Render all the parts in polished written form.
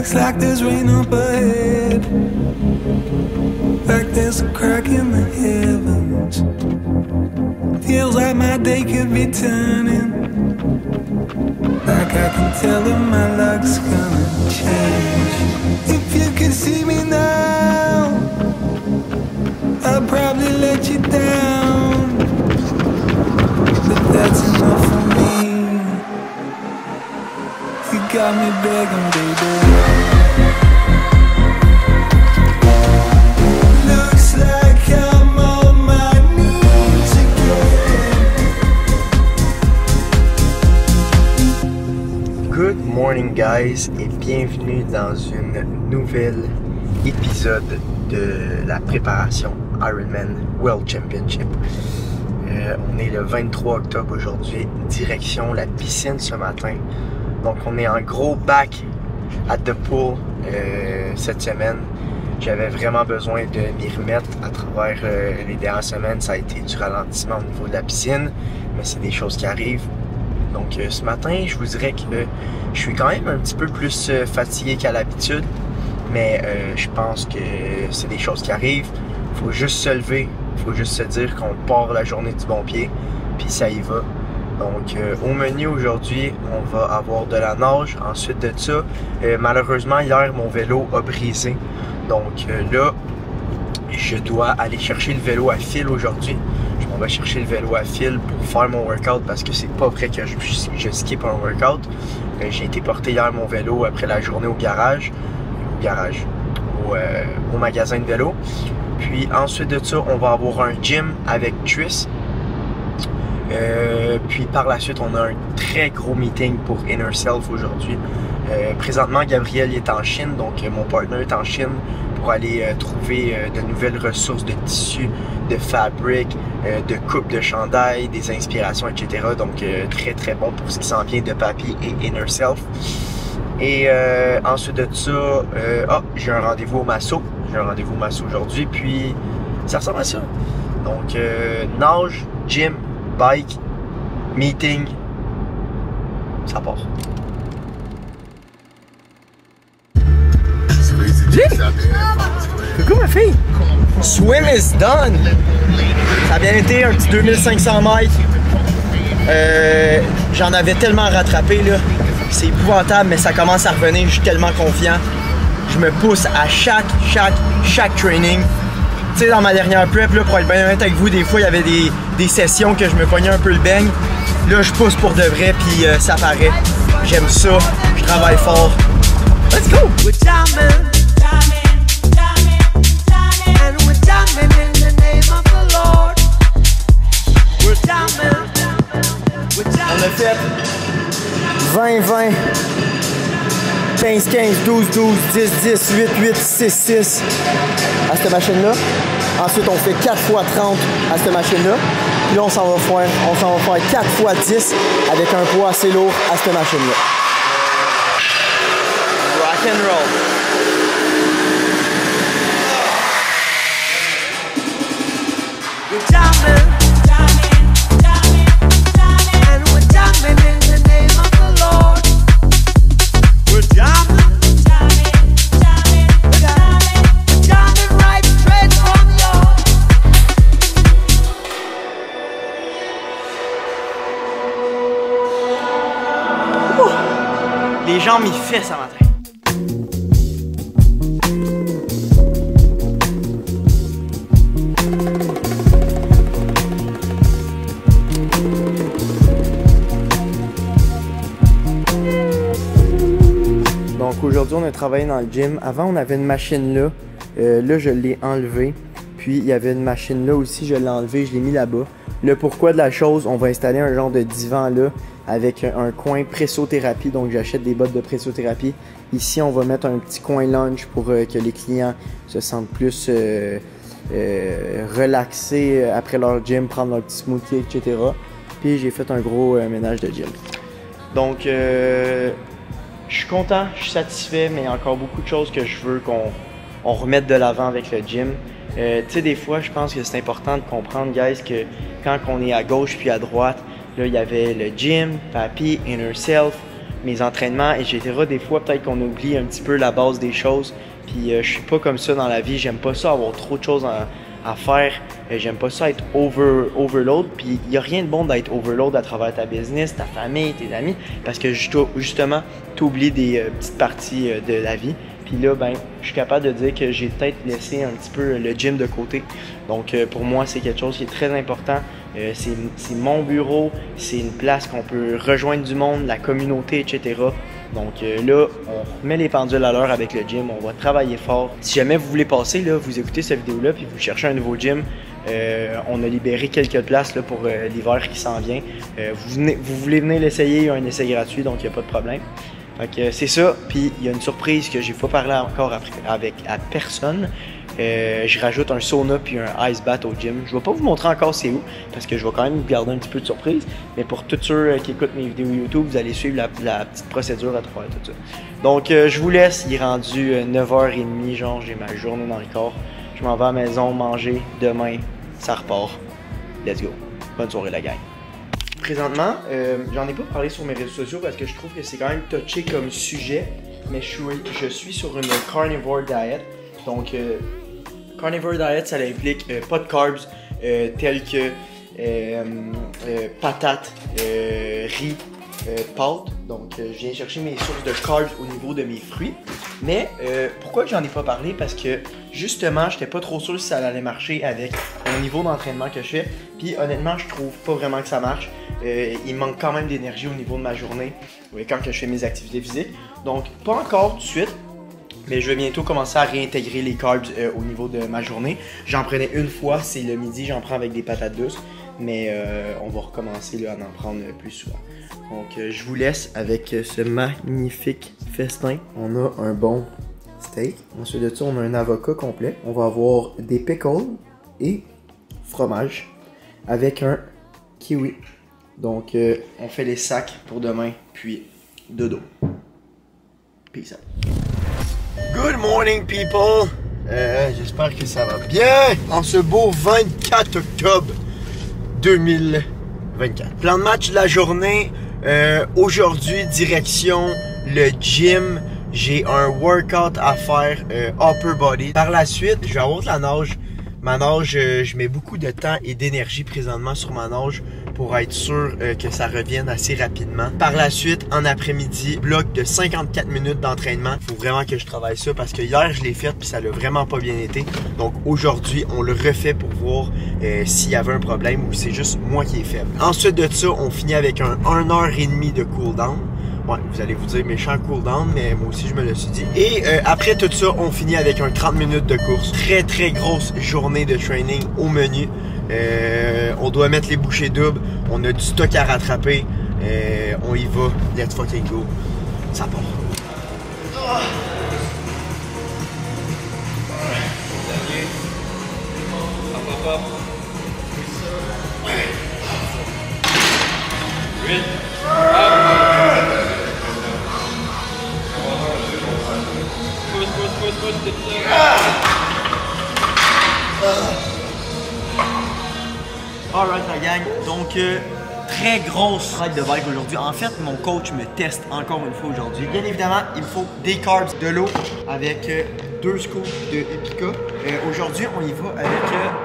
Looks like there's rain up ahead, like there's a crack in the heavens. Feels like my day could be turning, like I can tell that my luck's gonna change. If you could see me now, I'd probably let you down, but that's enough for me. You got me begging, baby. Looks like I'm on my knees again. Good morning guys et bienvenue dans une nouvelle épisode de la préparation Ironman World Championship. On est le 23 octobre aujourd'hui, direction la piscine ce matin. Donc on est en gros back at the pool cette semaine. J'avais vraiment besoin de m'y remettre à travers les dernières semaines. Ça a été du ralentissement au niveau de la piscine, mais c'est des choses qui arrivent. Donc ce matin, je vous dirais que je suis quand même un petit peu plus fatigué qu'à l'habitude, mais je pense que c'est des choses qui arrivent. Il faut juste se lever, il faut juste se dire qu'on part la journée du bon pied, puis ça y va. Donc au menu aujourd'hui, on va avoir de la nage. Ensuite de ça, malheureusement hier mon vélo a brisé. Donc là, je dois aller chercher le vélo à fil aujourd'hui. Je m'en vais chercher le vélo à fil pour faire mon workout parce que c'est pas vrai que je skip un workout. J'ai été porter hier mon vélo après la journée au magasin de vélo. Puis ensuite de ça, on va avoir un gym avec Tris. Puis par la suite, on a un très gros meeting pour Inner Self aujourd'hui. Présentement, Gabriel est en Chine, donc mon partner est en Chine pour aller trouver de nouvelles ressources de tissus, de fabric, de coupes de chandail, des inspirations, etc. Donc très très bon pour ce qui s'en vient de Papy et Inner Self. Et ensuite de ça, j'ai un rendez-vous au Masso. J'ai un rendez-vous au Masso aujourd'hui, puis ça ressemble à ça. Donc nage, gym, bike, meeting, ça part. Coucou ma fille! Swim is done! Ça a bien été un petit 2500 mètres. J'en avais tellement rattrapé là. C'est épouvantable, mais ça commence à revenir, je suis tellement confiant. Je me pousse à chaque training. Tu sais, dans ma dernière prep, là, pour être bien honnête avec vous, des fois il y avait des sessions que je me pognais un peu le beigne. Là, je pousse pour de vrai, puis ça paraît. J'aime ça, je travaille fort. Let's go! On a fait 20-20, 15-15, 12-12, 10-10, 8-8, 6-6 à cette machine-là. Ensuite, on fait 4 x 30 à cette machine-là. Puis là, on s'en va faire 4 x 10 avec un poids assez lourd à cette machine-là. Rock and roll. Les jambes m'y fait ça matin. Donc aujourd'hui on a travaillé dans le gym. Avant on avait une machine là. Là je l'ai enlevée. Puis il y avait une machine là aussi, je l'ai enlevée, je l'ai mis là-bas. Le pourquoi de la chose, on va installer un genre de divan là avec un coin pressothérapie. Donc j'achète des bottes de pressothérapie. Ici on va mettre un petit coin lunch pour que les clients se sentent plus relaxés après leur gym, prendre leur petit smoothie, etc. Puis j'ai fait un gros ménage de gym. Donc je suis content, je suis satisfait, mais il y a encore beaucoup de choses que je veux qu'on remette de l'avant avec le gym. Tu sais, des fois, je pense que c'est important de comprendre, guys, que quand on est à gauche puis à droite, là, il y avait le gym, Papy, Inner Self, mes entraînements, etc. Des fois, peut-être qu'on oublie un petit peu la base des choses. Puis je suis pas comme ça dans la vie. J'aime pas ça avoir trop de choses à faire. J'aime pas ça être overload. Puis il n'y a rien de bon d'être overload à travers ta business, ta famille, tes amis. Parce que justement, tu oublies des petites parties de la vie. Puis là, ben, je suis capable de dire que j'ai peut-être laissé un petit peu le gym de côté. Donc pour moi, c'est quelque chose qui est très important. C'est mon bureau, c'est une place qu'on peut rejoindre du monde, la communauté, etc. Donc là, on remet les pendules à l'heure avec le gym, on va travailler fort. Si jamais vous voulez passer, là, vous écoutez cette vidéo-là puis vous cherchez un nouveau gym, on a libéré quelques places là, pour l'hiver qui s'en vient. Vous voulez venir l'essayer, il y a un essai gratuit, donc il n'y a pas de problème. Fait que c'est ça, puis il y a une surprise que j'ai pas parlé encore à personne. Je rajoute un sauna puis un ice bath au gym. Je vais pas vous montrer encore c'est où, parce que je vais quand même vous garder un petit peu de surprise. Mais pour tous ceux qui écoutent mes vidéos YouTube, vous allez suivre la petite procédure à travers tout ça. Donc je vous laisse, il est rendu 9h30, genre j'ai ma journée dans le corps. Je m'en vais à la maison manger, demain ça repart. Let's go. Bonne soirée la gang. Présentement, j'en ai pas parlé sur mes réseaux sociaux parce que je trouve que c'est quand même touché comme sujet, mais je suis sur une carnivore diet. Donc, carnivore diet, ça implique pas de carbs tels que patates, riz, pâtes. Donc, je viens chercher mes sources de carbs au niveau de mes fruits. Mais pourquoi j'en ai pas parlé? Parce que justement, j'étais pas trop sûr si ça allait marcher avec le niveau d'entraînement que je fais. Puis honnêtement, je trouve pas vraiment que ça marche. Il manque quand même d'énergie au niveau de ma journée quand je fais mes activités physiques. Donc, pas encore tout de suite. Mais je vais bientôt commencer à réintégrer les carbs au niveau de ma journée. J'en prenais une fois, c'est le midi, j'en prends avec des patates douces. Mais on va recommencer là, à en prendre plus souvent. Donc je vous laisse avec ce magnifique festin. On a un bon steak. Ensuite de ça, on a un avocat complet. On va avoir des pickles et fromage avec un kiwi. Donc on fait les sacs pour demain, puis dodo. Peace out. Good morning people! J'espère que ça va bien en ce beau 24 octobre 2024. Plan de match de la journée. Aujourd'hui, direction le gym. J'ai un workout à faire upper body. Par la suite, je vais avoir de la nage. Ma nage, je mets beaucoup de temps et d'énergie présentement sur ma nage pour être sûr que ça revienne assez rapidement. Par la suite, en après-midi, bloc de 54 minutes d'entraînement. Il faut vraiment que je travaille ça parce que hier, je l'ai fait puis ça l'a vraiment pas bien été. Donc aujourd'hui, on le refait pour voir s'il y avait un problème ou c'est juste moi qui est faible. Ensuite de ça, on finit avec un 1h30 de cool-down. Ouais, vous allez vous dire méchant cooldown, mais moi aussi je me le suis dit. Et après tout ça, on finit avec un 30 minutes de course. Très grosse journée de training au menu. On doit mettre les bouchées doubles. On a du stock à rattraper. On y va. Let's fucking go. Ça part. Oh. Alright la gang, donc très grosse ride de bike aujourd'hui. En fait, mon coach me teste encore une fois aujourd'hui. Bien évidemment, il me faut des carbs, de l'eau avec 2 scoops de Epica. Aujourd'hui, on y va avec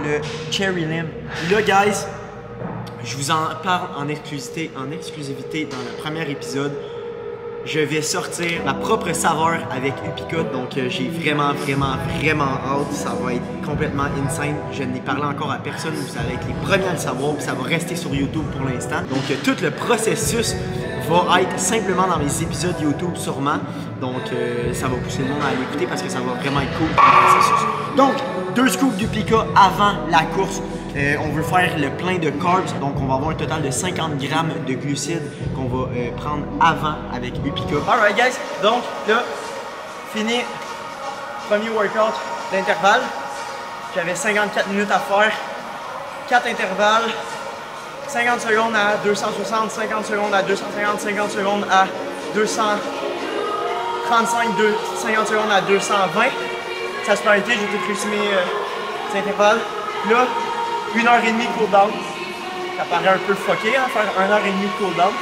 le Cherry Lim. Là, guys, je vous en parle en exclusivité dans le premier épisode. Je vais sortir ma propre saveur avec Epica, donc j'ai vraiment hâte. Ça va être complètement insane. Je n'ai parlé encore à personne, vous allez être les premiers à le savoir, puis ça va rester sur YouTube pour l'instant. Donc tout le processus va être simplement dans mes épisodes YouTube sûrement. Donc ça va pousser le monde à l'écouter parce que ça va vraiment être cool le processus. Donc 2 scoops d'Epica avant la course. On veut faire le plein de carbs, donc on va avoir un total de 50 grammes de glucides qu'on va prendre avant avec Epica. Alright guys, donc là, fini, premier workout d'intervalle. J'avais 54 minutes à faire, 4 intervalles, 50 secondes à 260, 50 secondes à 250, 50 secondes à 235, 50 secondes à 220. Ça se peut arrêter, j'ai tout réussi mes intervalles. Là, 1h30 de cooldown. Ça paraît un peu fucké, hein, faire 1h30 de cooldown.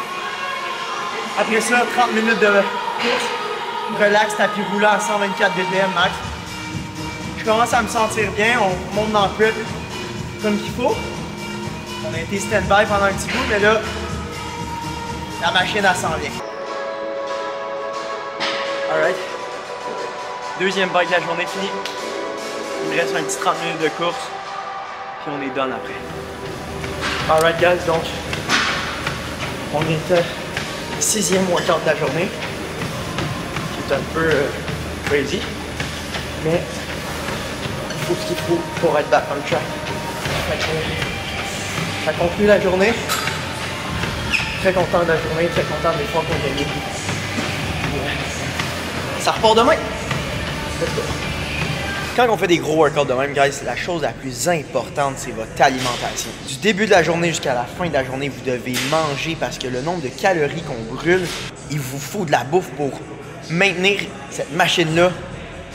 Après ça, 30 minutes de course. Relax, tapis roulant à 124 BPM max. Je commence à me sentir bien, on monte dans le prep comme qu'il faut. On a été stand-by pendant un petit bout, mais là, la machine elle s'en vient. Alright. Deuxième bike de la journée finie. Il me reste un petit 30 minutes de course. Puis on est done après. Alright guys, donc on est 6e workout de la journée. Qui est un peu crazy. Mais il faut ce qu'il faut pour être back on track. Ça conclut la journée. Très content de la journée, très content des fois qu'on gagne. Ça repart demain. Quand on fait des gros workouts de même, guys, la chose la plus importante, c'est votre alimentation. Du début de la journée jusqu'à la fin de la journée, vous devez manger parce que le nombre de calories qu'on brûle, il vous faut de la bouffe pour maintenir cette machine-là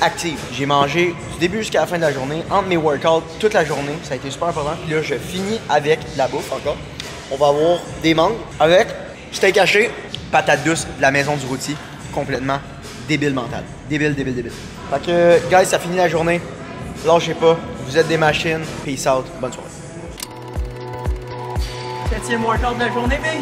active. J'ai mangé du début jusqu'à la fin de la journée, entre mes workouts, toute la journée. Ça a été super important. Puis là, je finis avec de la bouffe encore. On va avoir des mangues avec steak haché, patates douces de la maison du routier. Complètement débile mental. Débile. Fait que, guys, ça finit la journée. Lâchez pas. Vous êtes des machines. Peace out. Bonne soirée. 7e workout de la journée, big!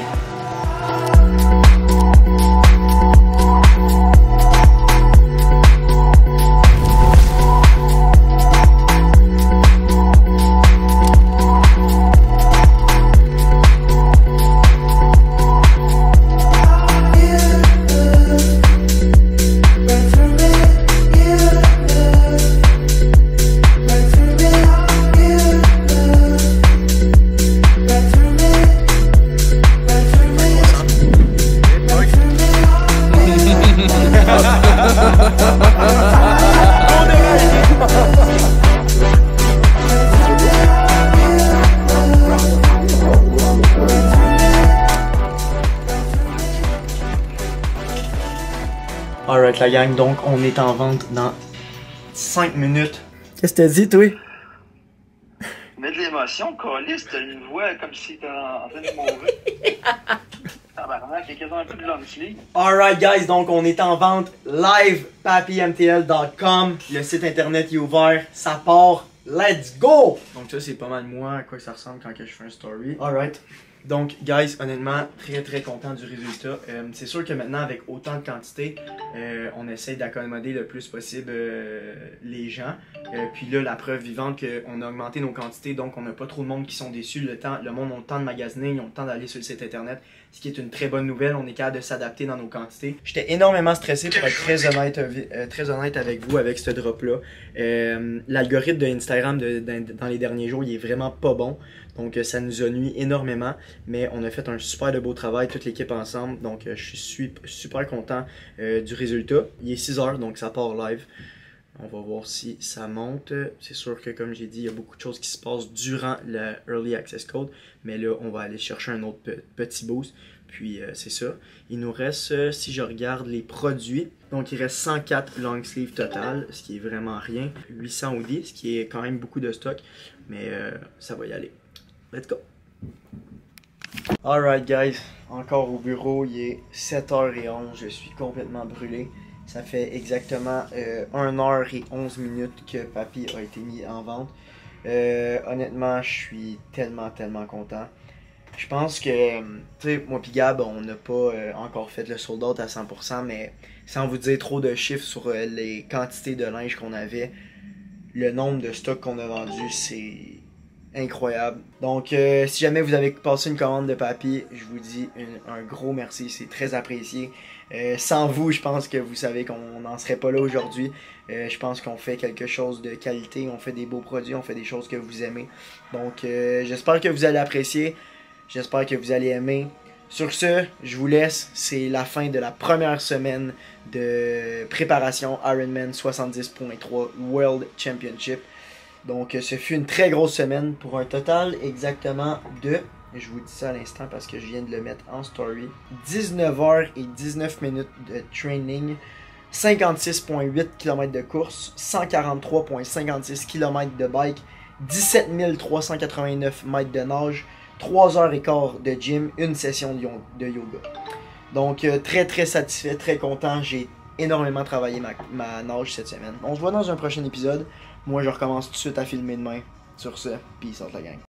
Alright la gang, donc on est en vente dans 5 minutes. Qu'est-ce que t'as dit toi? Mets de l'émotion, Colis, t'as une voix comme si t'étais en train de mourir. Tabarnak, il y a quasiment un peu de long sleeve. Alright guys, donc on est en vente live papymtl.com. Le site internet est ouvert, ça part, let's go! Donc ça c'est pas mal moi, à quoi ça ressemble quand que je fais un story. Alright. Donc, guys, honnêtement, très content du résultat. C'est sûr que maintenant, avec autant de quantité, on essaie d'accommoder le plus possible les gens. Puis là, la preuve vivante qu'on a augmenté nos quantités, donc on n'a pas trop de monde qui sont déçus. Le monde a le temps de magasiner, ils ont le temps d'aller sur le site internet, ce qui est une très bonne nouvelle. On est capable de s'adapter dans nos quantités. J'étais énormément stressé pour être très honnête avec vous avec ce drop-là. L'algorithme de Instagram dans les derniers jours, il est vraiment pas bon. Donc ça nous a nuit énormément, mais on a fait un super de beau travail, toute l'équipe ensemble, donc je suis super content du résultat. Il est 6 h, donc ça part live. On va voir si ça monte. C'est sûr que comme j'ai dit, il y a beaucoup de choses qui se passent durant le Early Access Code, mais là on va aller chercher un autre petit boost. Puis c'est ça. Il nous reste, si je regarde les produits, donc il reste 104 long sleeve total, ce qui est vraiment rien. 800 hoodies, ce qui est quand même beaucoup de stock, mais ça va y aller. Let's go! Alright guys, encore au bureau, il est 7h11, je suis complètement brûlé. Ça fait exactement 1h11 que Papy a été mis en vente. Honnêtement, je suis tellement content. Je pense que, tu sais, moi pis Gab, on n'a pas encore fait le sold out à 100%, mais sans vous dire trop de chiffres sur les quantités de linge qu'on avait, le nombre de stocks qu'on a vendu, c'est incroyable. Donc, si jamais vous avez passé une commande de Papy, je vous dis un gros merci, c'est très apprécié. Sans vous, je pense que vous savez qu'on n'en serait pas là aujourd'hui. Je pense qu'on fait quelque chose de qualité, on fait des beaux produits, on fait des choses que vous aimez. Donc, j'espère que vous allez apprécier, j'espère que vous allez aimer. Sur ce, je vous laisse, c'est la fin de la première semaine de préparation Ironman 70.3 World Championship. Donc, ce fut une très grosse semaine pour un total exactement de, je vous dis ça à l'instant parce que je viens de le mettre en story, 19h et 19 minutes de training, 56.8 km de course, 143.56 km de bike, 17 389 mètres de nage, 3h15 de gym, une session de yoga. Donc, très très satisfait, très content. J'ai énormément travaillé ma nage cette semaine. On se voit dans un prochain épisode. Moi, je recommence tout de suite à filmer demain. Sur ce, peace out la gang.